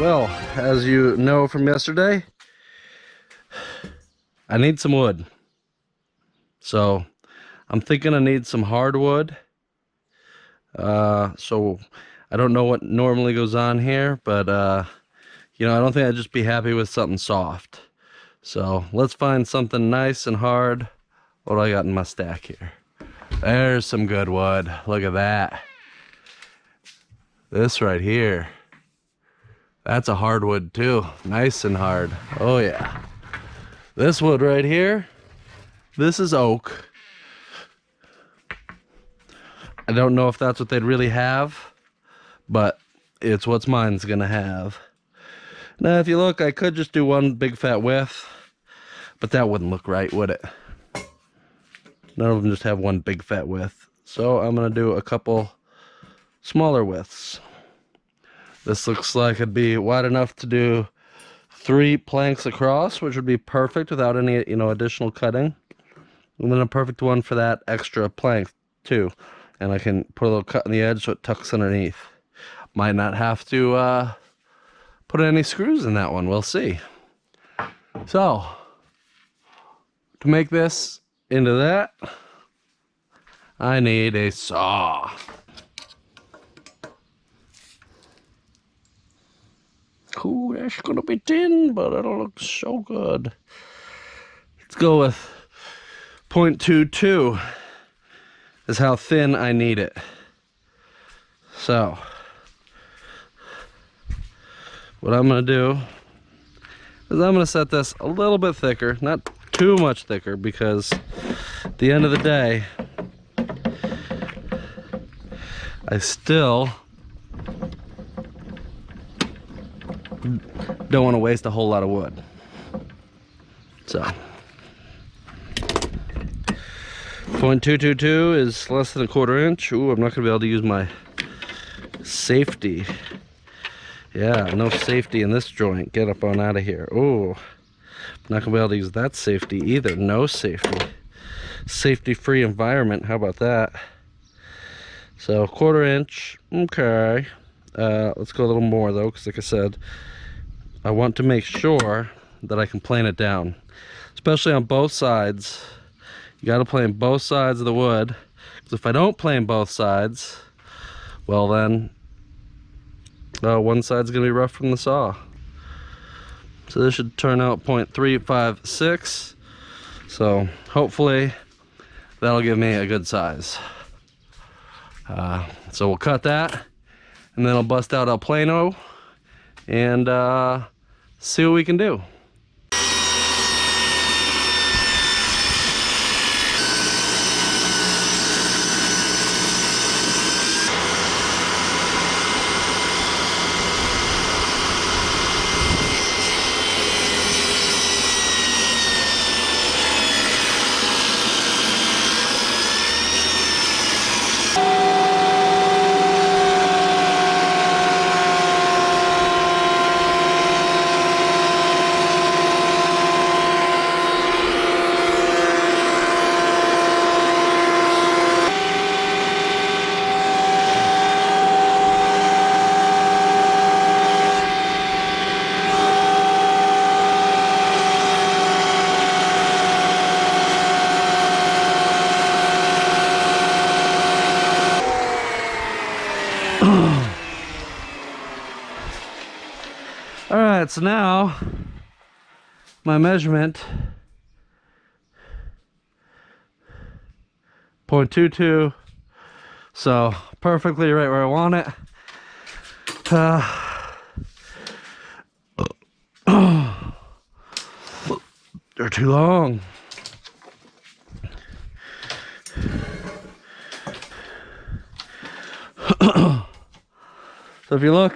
Well, as you know from yesterday, I need some wood. So I'm thinking I need some hardwood. So I don't know what normally goes on here, but you know, I don't think I'd just be happy with something soft. So let's find something nice and hard. What do I got in my stack here? There's some good wood. Look at that. This right here. That's a hardwood too. Nice and hard. Oh yeah. This wood right here, this is oak. I don't know if that's what they'd really have, but it's what mine's gonna have. Now if you look, I could just do one big fat width, but that wouldn't look right, would it? None of them just have one big fat width. So I'm gonna do a couple smaller widths. This looks like it'd be wide enough to do 3 planks across, which would be perfect without any, you know, additional cutting. And then a perfect one for that extra plank too. And I can put a little cut in the edge so it tucks underneath. Might not have to put any screws in that one. We'll see. So, to make this into that, I need a saw. Ooh, that's gonna be thin, but it'll look so good. Let's go with 0.22 is how thin I need it. So, what I'm gonna do is I'm gonna set this a little bit thicker, not too much thicker, because at the end of the day, I still don't want to waste a whole lot of wood. So 0.222 is less than a 1/4 inch. Ooh, I'm not gonna be able to use my safety. Yeah, no safety in this joint. Get up on out of here. Ooh, not gonna be able to use that safety either. No safety. Safety-free environment. How about that? So 1/4 inch. Okay. Let's go a little more though, because like I said, I want to make sure that I can plane it down, especially on both sides. You got to plane both sides of the wood, because if I don't plane both sides, well then one side's gonna be rough from the saw. So this should turn out 0.356. So hopefully that'll give me a good size. So we'll cut that, and then I'll bust out El Plano and see what we can do. All right, so now my measurement 0.22, so perfectly right where I want it. They're too long. So if you look,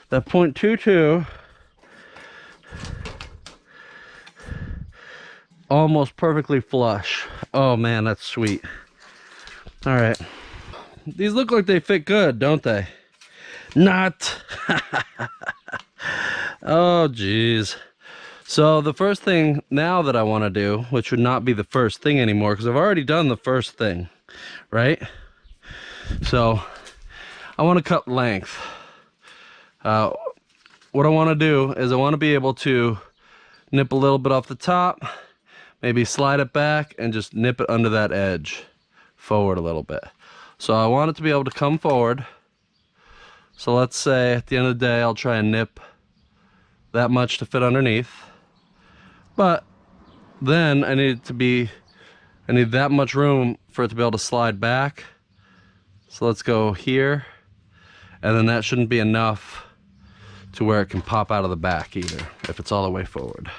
that 0.22 almost perfectly flush. Oh man, that's sweet. All right, these look like they fit good, don't they? Not. Oh geez. So the first thing now that I want to do, which would not be the first thing anymore because I've already done the first thing, right? So I want to cut length. what I want to do is I want to be able to nip a little bit off the top, maybe slide it back and just nip it under that edge forward a little bit. So I want it to be able to come forward. So let's say at the end of the day I'll try and nip that much to fit underneath, but then I need that much room for it to be able to slide back. So let's go here, and then that shouldn't be enough to where it can pop out of the back either, if it's all the way forward.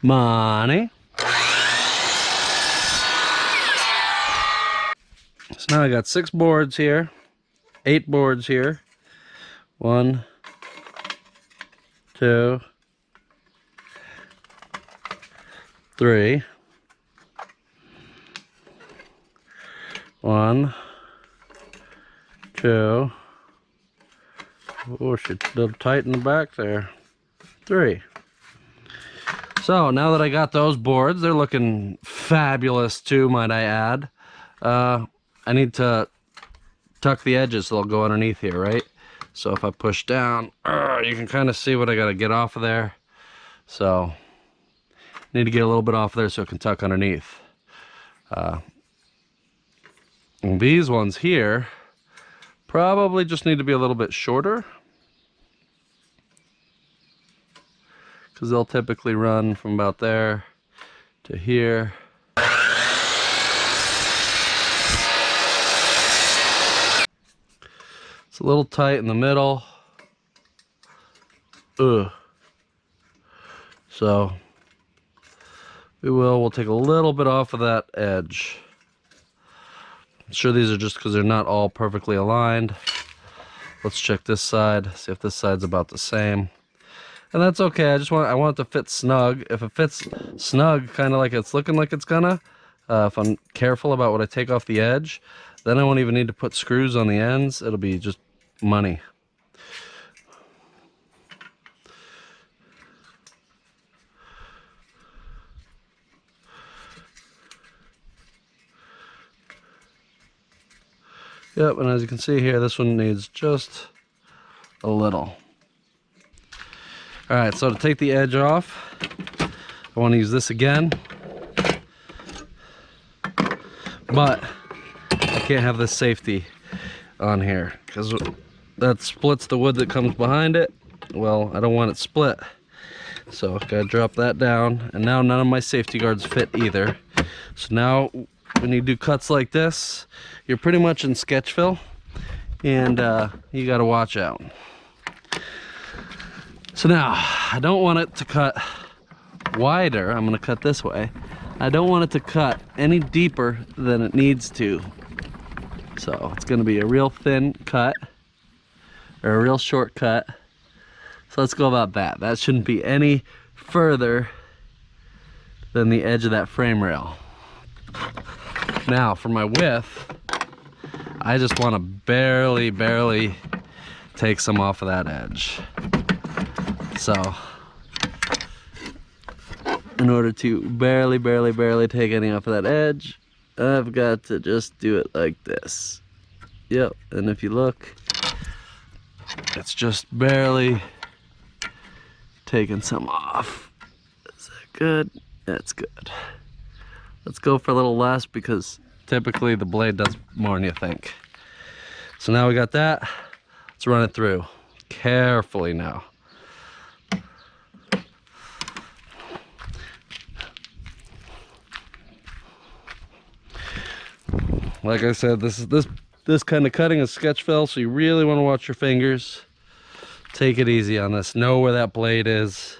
Money. So now I got 6 boards here, 8 boards here. 1, 2, 3. 1, 2. Oh, she's a little tight in the back there. 3. So now that I got those boards, they're looking fabulous too, might I add. I need to tuck the edges so they'll go underneath here, right? So if I push down, you can kind of see what I got to get off of there. So need to get a little bit off there so it can tuck underneath. And these ones here probably just need to be a little bit shorter, because they'll typically run from about there to here. It's a little tight in the middle. So we'll take a little bit off of that edge. I'm sure these are just because they're not all perfectly aligned. Let's check this side, see if this side's about the same. And that's okay. I want it to fit snug. If it fits snug, kind of like it's looking like it's gonna, if I'm careful about what I take off the edge, then I won't even need to put screws on the ends. It'll be just money. Yep, and as you can see here, this one needs just a little. All right, so to take the edge off, I want to use this again, but I can't have this safety on here because that splits the wood that comes behind it. Well, I don't want it split, so I gotta drop that down, and now none of my safety guards fit either. So now when you do cuts like this, you're pretty much in sketch fill, and you gotta watch out. So now I don't want it to cut wider. I'm gonna cut this way. I don't want it to cut any deeper than it needs to. So it's gonna be a real thin cut, or a real short cut. So let's go about that. That shouldn't be any further than the edge of that frame rail. Now for my width, I just want to barely take some off of that edge. So in order to barely take any off of that edge, I've got to just do it like this. Yep, and if you look, it's just barely taking some off. Is that good? That's good. Let's go for a little less because typically the blade does more than you think. So now we got that. Let's run it through carefully now. Like I said, this kind of cutting is sketch fill, so you really want to watch your fingers. Take it easy on this. Know where that blade is.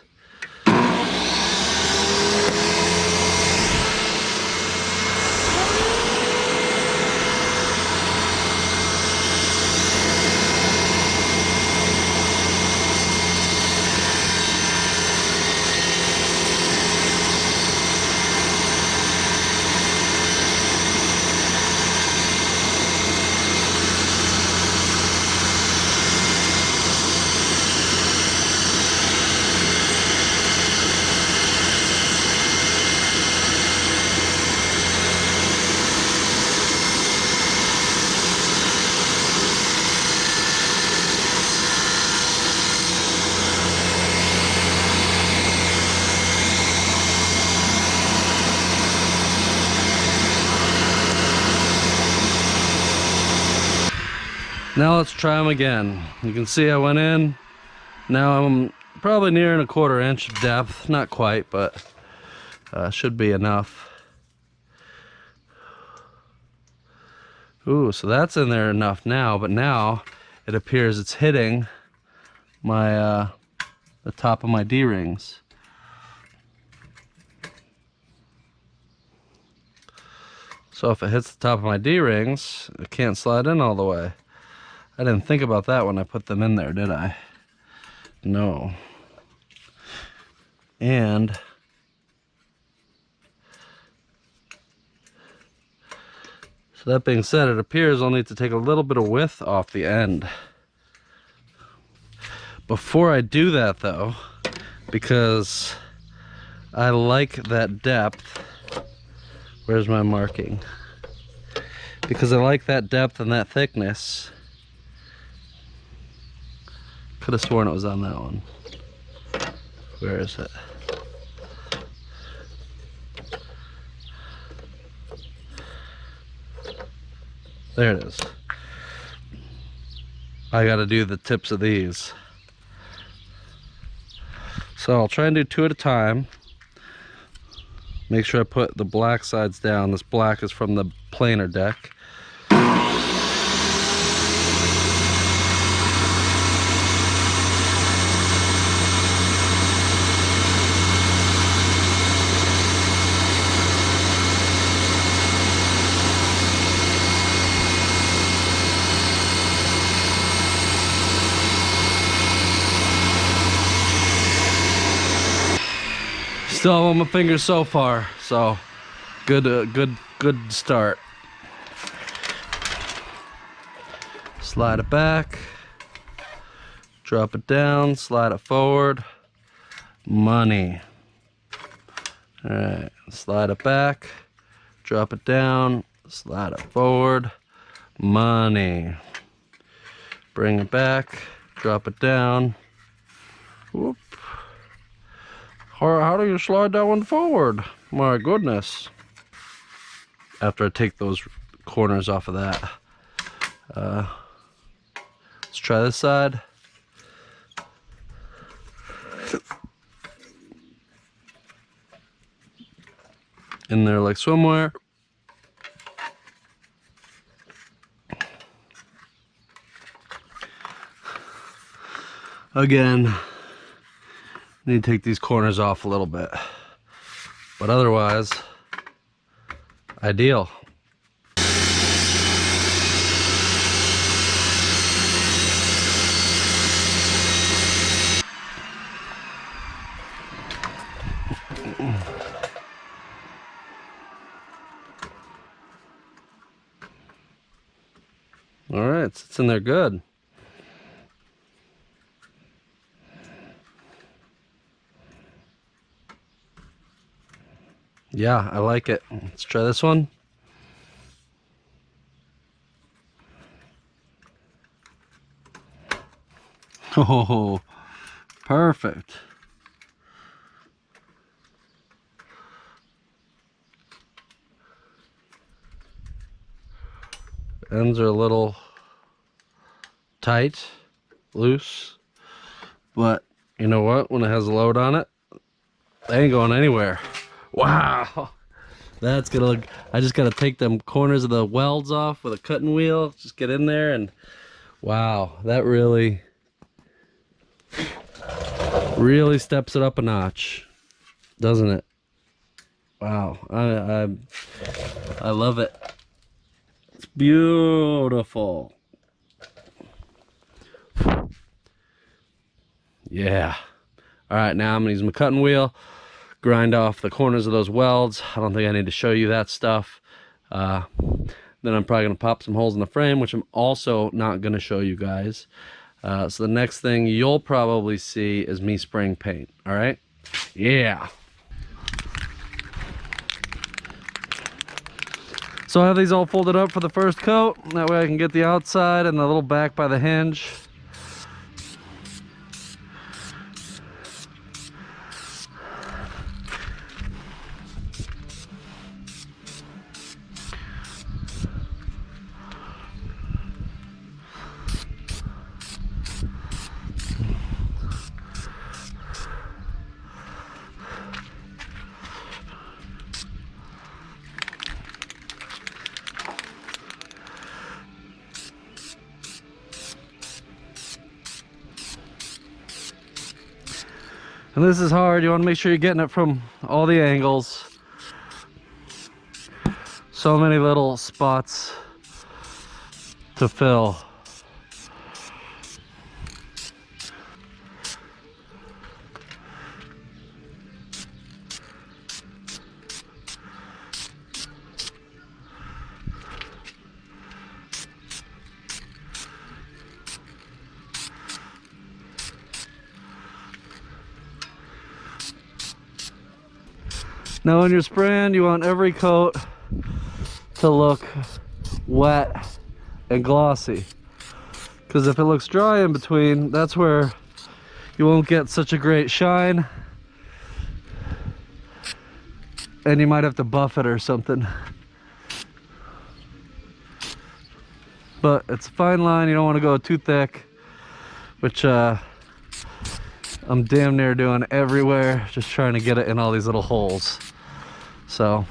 Now let's try them again. You can see I went in. Now I'm probably near 1/4 inch depth. Not quite, but should be enough. Ooh, so that's in there enough now, but now it appears it's hitting my the top of my D-rings. So if it hits the top of my D-rings, it can't slide in all the way. I didn't think about that when I put them in there, did I? No. And so that being said, it appears I'll need to take a little bit of width off the end. Before I do that though, because I like that depth, where's my marking? Because I like that depth and that thickness. Could have sworn it was on that one. Where is it? There it is. I gotta do the tips of these. So I'll try and do 2 at a time. Make sure I put the black sides down. This black is from the planer deck. Still on my fingers so far, so good start. Slide it back, drop it down, slide it forward. Money. All right, slide it back, drop it down, slide it forward. Money. Bring it back, drop it down. Whoop. How do you slide that one forward? My goodness. After I take those corners off of that. Let's try this side. In there like swimwear. Again, need to take these corners off a little bit, but otherwise, ideal. All right, it's in there good. Yeah, I like it. Let's try this one. Oh, perfect. Ends are a little tight, loose, but you know what? When it has a load on it, they ain't going anywhere. Wow, that's gonna look. I just gotta take them corners of the welds off with a cutting wheel. Just get in there and wow, that really steps it up a notch, doesn't it? Wow, I love it. It's beautiful. Yeah. All right, now I'm gonna use my cutting wheel, grind off the corners of those welds. I don't think I need to show you that stuff. Then I'm probably gonna pop some holes in the frame, which I'm also not gonna show you guys. So the next thing you'll probably see is me spraying paint. All right? Yeah. So I have these all folded up for the first coat. That way I can get the outside and the little back by the hinge. And this is hard. You want to make sure you're getting it from all the angles. So many little spots to fill. Now when you're spraying, you want every coat to look wet and glossy. Because if it looks dry in between, that's where you won't get such a great shine. And you might have to buff it or something. But it's a fine line, you don't want to go too thick, which I'm damn near doing everywhere, just trying to get it in all these little holes. So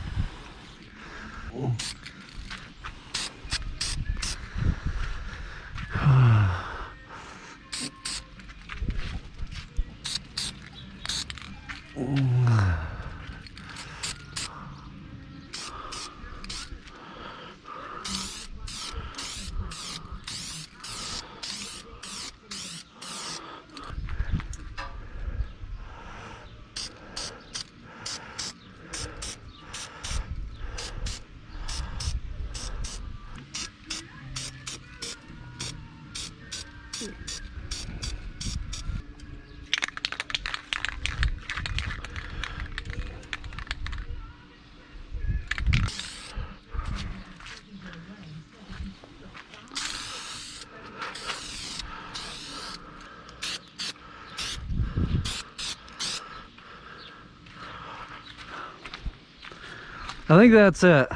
I think that's it.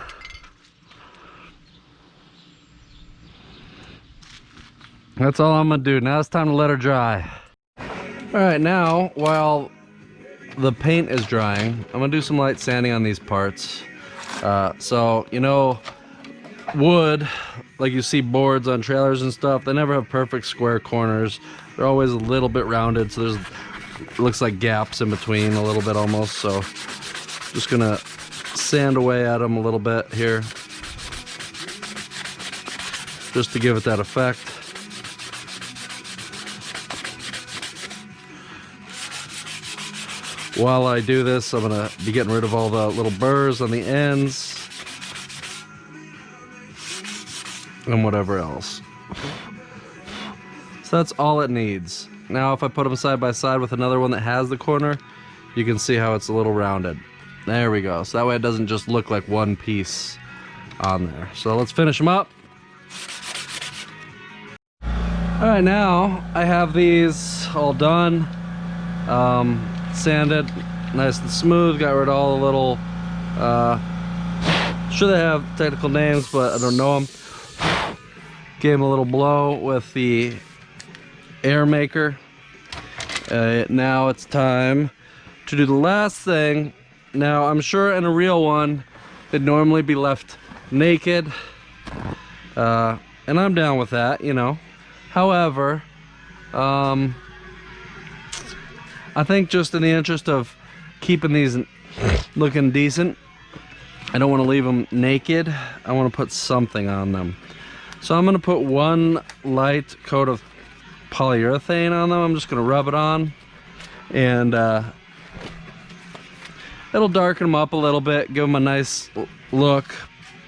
That's all I'm gonna do. Now it's time to let her dry. All right, now while the paint is drying, I'm gonna do some light sanding on these parts. So, you know, wood, like you see boards on trailers and stuff, they never have perfect square corners. They're always a little bit rounded, so there's, it looks like gaps in between a little bit almost. So just gonna sand away at them a little bit here, just to give it that effect. While I do this, I'm gonna be getting rid of all the little burrs on the ends and whatever else. So that's all it needs. Now if I put them side by side with another one that has the corner, you can see how it's a little rounded. There we go. So that way it doesn't just look like one piece on there. So let's finish them up. All right, now I have these all done. Sanded nice and smooth, got rid of all the little sure they have technical names, but I don't know them. Gave them a little blow with the air maker. Now it's time to do the last thing. Now I'm sure in a real one they'd normally be left naked, and I'm down with that, you know. However, I think just in the interest of keeping these looking decent, I don't want to leave them naked. I want to put something on them. So I'm going to put one light coat of polyurethane on them. I'm just going to rub it on, and it'll darken them up a little bit, give them a nice look.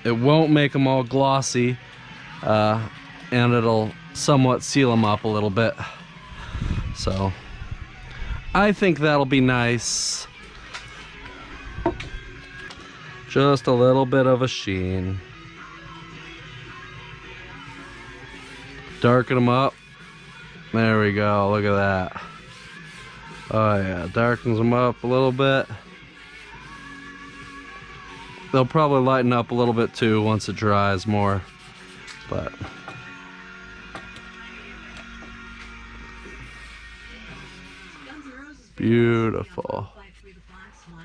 It won't make them all glossy, and it'll somewhat seal them up a little bit. So I think that'll be nice. Just a little bit of a sheen. Darken them up. There we go, look at that. Oh yeah, darkens them up a little bit. They'll probably lighten up a little bit too once it dries more, but beautiful.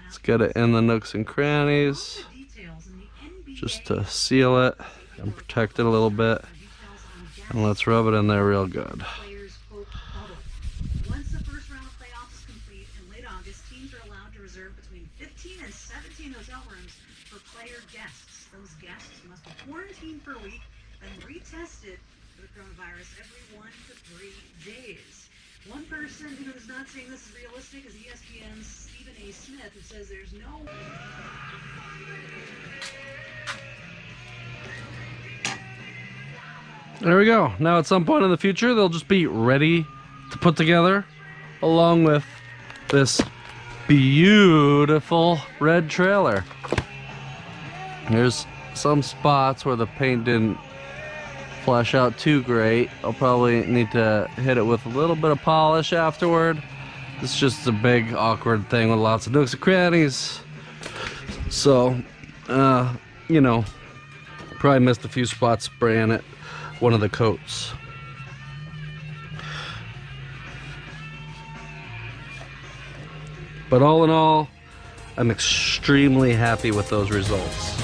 Let's get it in the nooks and crannies just to seal it and protect it a little bit, and let's rub it in there real good. reserve between 15 and 17 hotel rooms for player guests. Those guests must be quarantined for a week and retested for the coronavirus every 1 to 3 days. One person who is not saying this is realistic is ESPN's Stephen A. Smith, who says there's no... There we go. Now at some point in the future, they'll just be ready to put together, along with this beautiful red trailer. There's some spots where the paint didn't flush out too great. I'll probably need to hit it with a little bit of polish afterward. It's just a big awkward thing with lots of nooks and crannies. So, you know, probably missed a few spots spraying it one of the coats. But all in all, I'm extremely happy with those results.